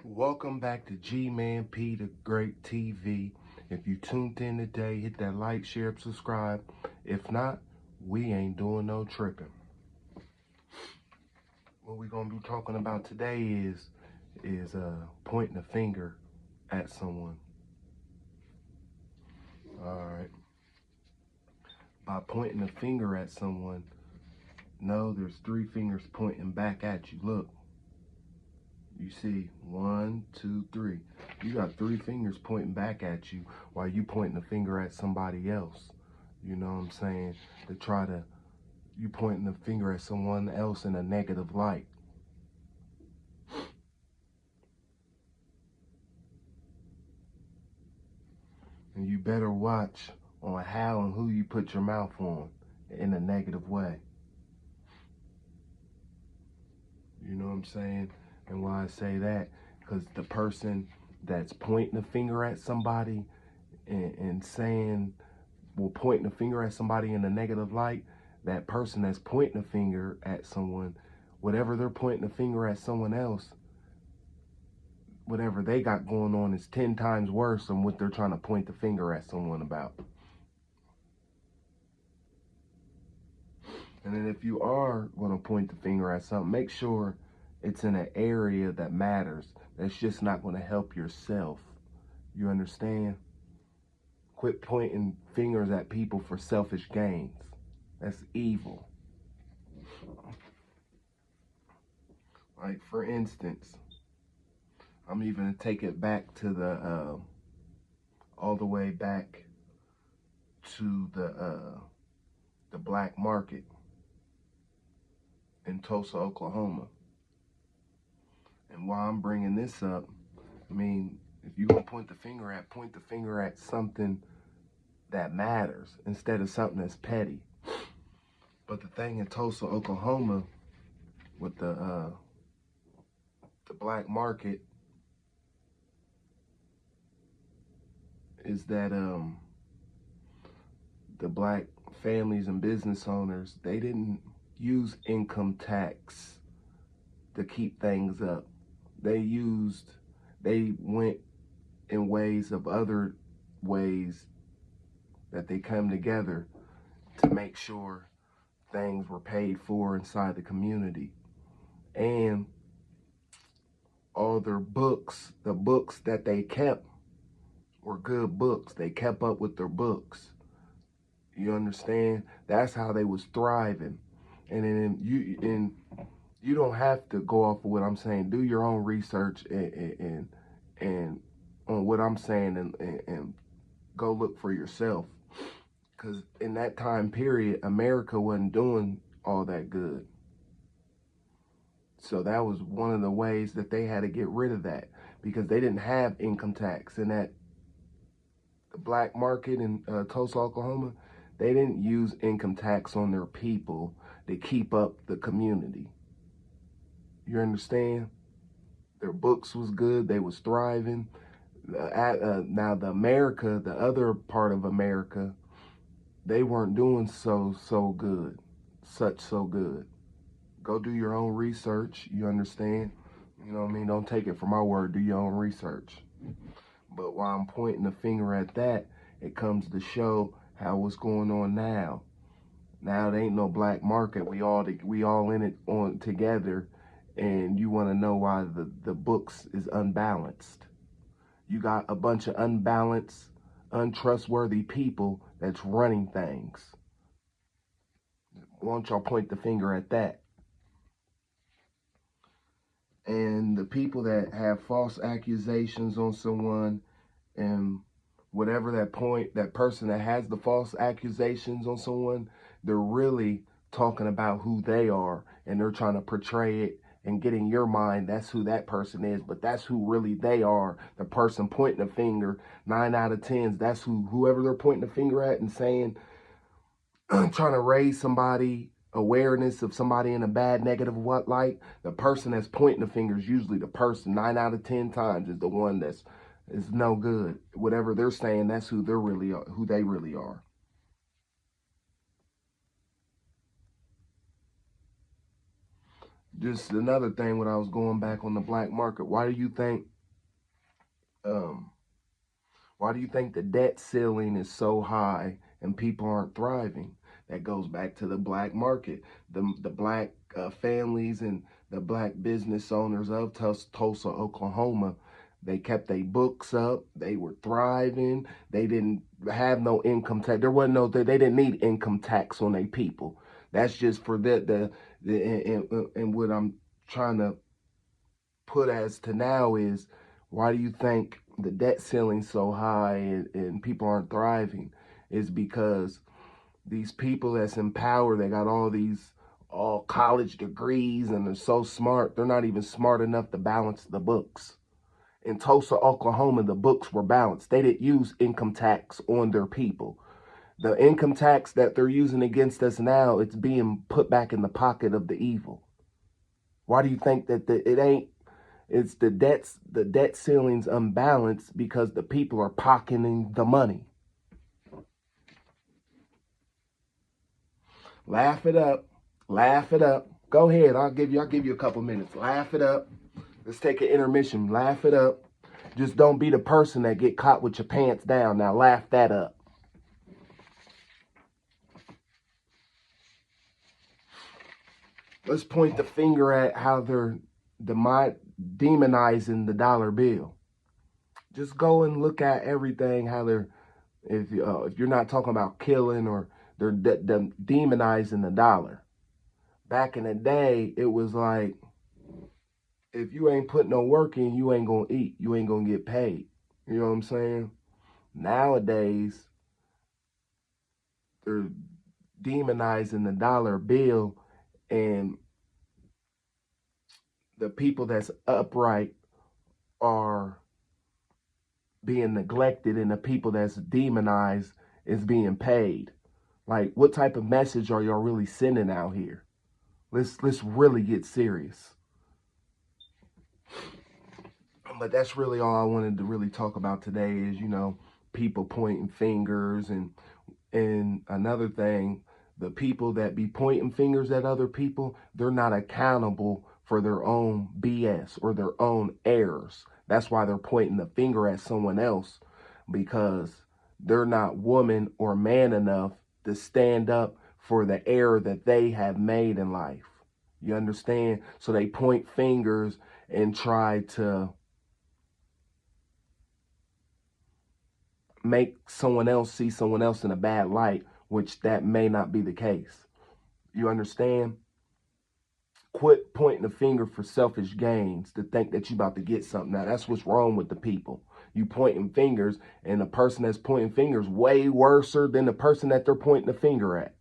Welcome back to G-Man-P the Great TV. If you tuned in today, hit that like, share, subscribe. If not, we ain't doing no tripping. What we're gonna be talking about today is pointing a finger at someone. Alright. By pointing a finger at someone, no, there's three fingers pointing back at you. Look. You see, 1, 2, 3. You got three fingers pointing back at you while you pointing a finger at somebody else. You know what I'm saying? You pointing a finger at someone else in a negative light. And you better watch on how and who you put your mouth on in a negative way. You know what I'm saying? And why I say that, because the person that's pointing a finger at somebody and saying, well, pointing a finger at somebody in a negative light, that person that's pointing a finger at someone, whatever they're pointing a finger at someone else, whatever they got going on is 10 times worse than what they're trying to point the finger at someone about. And then if you are going to point the finger at something, make sure it's in an area that matters. That's just not going to help yourself. You understand? Quit pointing fingers at people for selfish gains. That's evil. Like, for instance, I'm even going to take it back to the, all the way back to the black market in Tulsa, Oklahoma. And while I'm bringing this up, I mean, if you're going to point the finger at something that matters instead of something that's petty. But the thing in Tulsa, Oklahoma, with the black market, is that the black families and business owners, they didn't use income tax to keep things up. They went in ways of other ways that they come together to make sure things were paid for inside the community. And all their books, the books that they kept were good books. They kept up with their books. You understand? That's how they was thriving. And then you don't have to go off of what I'm saying. Do your own research and on what I'm saying and go look for yourself. Because in that time period, America wasn't doing all that good. So that was one of the ways that they had to get rid of that, because they didn't have income tax. And that the black market in Tulsa, Oklahoma, they didn't use income tax on their people to keep up the community. You understand? Their books was good. They was thriving. Now the other part of America, they weren't doing so good. So good. Go do your own research. You understand? You know what I mean? Don't take it from my word. Do your own research. But while I'm pointing the finger at that, it comes to show how what's going on now. Now there ain't no black market. We all in it on together, and you want to know why the books is unbalanced. You got a bunch of unbalanced, untrustworthy people that's running things. Why don't y'all point the finger at that? And the people that have false accusations on someone, and whatever that person that has the false accusations on someone, they're really talking about who they are, and they're trying to portray it and get in your mind that's who that person is, but that's who really they are. The person pointing the finger, 9 out of 10, that's whoever they're pointing the finger at and saying, trying to raise somebody awareness of somebody in a bad, negative light. The person that's pointing the finger is usually the person 9 out of 10 times is the one is no good. Whatever they're saying, that's who they really are. Just another thing when I was going back on the black market, why do you think Um, why do you think the debt ceiling is so high and people aren't thriving? That goes back to the black market, the black families and the black business owners of Tulsa, Oklahoma. They kept their books up. They were thriving. They didn't have no income tax. There wasn't no. They didn't need income tax on their people. That's just for and what I'm trying to put as to now is, why do you think the debt ceiling's so high and people aren't thriving? Is because these people that's in power, they got all college degrees and they're so smart, they're not even smart enough to balance the books. In Tulsa, Oklahoma, the books were balanced. They didn't use income tax on their people. The income tax that they're using against us now, it's being put back in the pocket of the evil. Why do you think that it ain't? It's the debt ceiling's unbalanced because the people are pocketing the money. Laugh it up. Laugh it up. Go ahead. I'll give you a couple minutes. Laugh it up. Let's take an intermission. Laugh it up. Just don't be the person that get caught with your pants down. Now laugh that up. Let's point the finger at how they're demonizing the dollar bill. Just go and look at everything, how they're, if you're not talking about killing, or they're demonizing the dollar. Back in the day, it was like, if you ain't put no work in, you ain't gonna eat. You ain't gonna get paid. You know what I'm saying? Nowadays, they're demonizing the dollar bill, and the people that's upright are being neglected, and the people that's demonized is being paid. Like, what type of message are y'all really sending out here? Let's really get serious. But that's really all I wanted to really talk about today is, people pointing fingers, and another thing, the people that be pointing fingers at other people, they're not accountable for their own BS or their own errors. That's why they're pointing the finger at someone else, because they're not woman or man enough to stand up for the error that they have made in life. You understand? So they point fingers and try to make someone else see someone else in a bad light, which that may not be the case. You understand? Quit pointing the finger for selfish gains to think that you about to get something. Now, that's what's wrong with the people. You pointing fingers, and the person that's pointing fingers way worser than the person that they're pointing the finger at.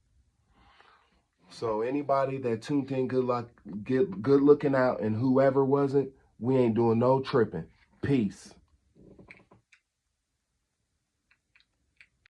So anybody that tuned in, good luck, good looking out, and whoever wasn't, we ain't doing no tripping. Peace.